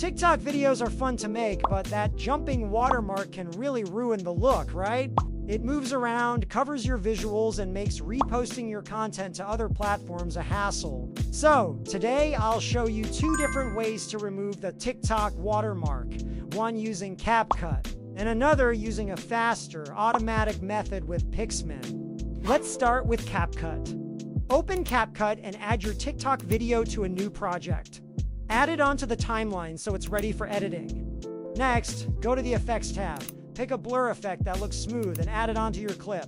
TikTok videos are fun to make, but that jumping watermark can really ruin the look, right? It moves around, covers your visuals, and makes reposting your content to other platforms a hassle. So, today I'll show you 2 different ways to remove the TikTok watermark, one using CapCut, and another using a faster, automatic method with Picsman. Let's start with CapCut. Open CapCut and add your TikTok video to a new project. Add it onto the timeline so it's ready for editing. Next, go to the Effects tab. Pick a blur effect that looks smooth and add it onto your clip.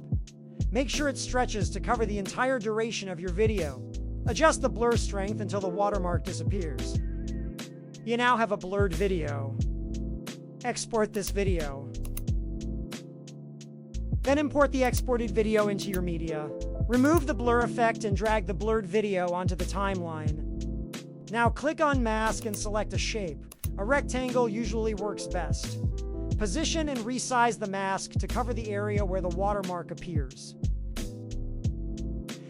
Make sure it stretches to cover the entire duration of your video. Adjust the blur strength until the watermark disappears. You now have a blurred video. Export this video. Then import the exported video into your media. Remove the blur effect and drag the blurred video onto the timeline. Now click on Mask and select a shape. A rectangle usually works best. Position and resize the mask to cover the area where the watermark appears.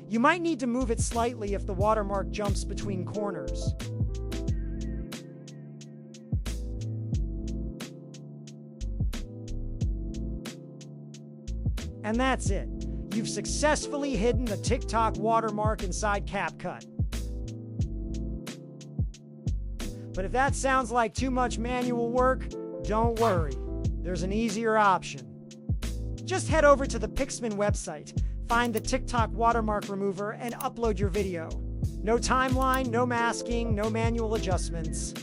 You might need to move it slightly if the watermark jumps between corners. And that's it. You've successfully hidden the TikTok watermark inside CapCut. But if that sounds like too much manual work, don't worry. There's an easier option. Just head over to the Picsman website, find the TikTok watermark remover, and upload your video. No timeline, no masking, no manual adjustments.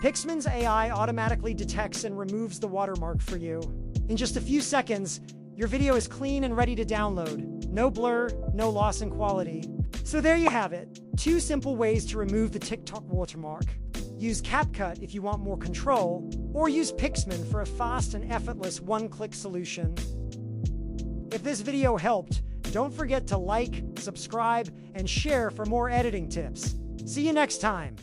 Picsman's AI automatically detects and removes the watermark for you. In just a few seconds, your video is clean and ready to download. No blur, no loss in quality. So there you have it. 2 simple ways to remove the TikTok watermark. Use CapCut if you want more control, or use Picsman for a fast and effortless one-click solution. If this video helped, don't forget to like, subscribe, and share for more editing tips. See you next time!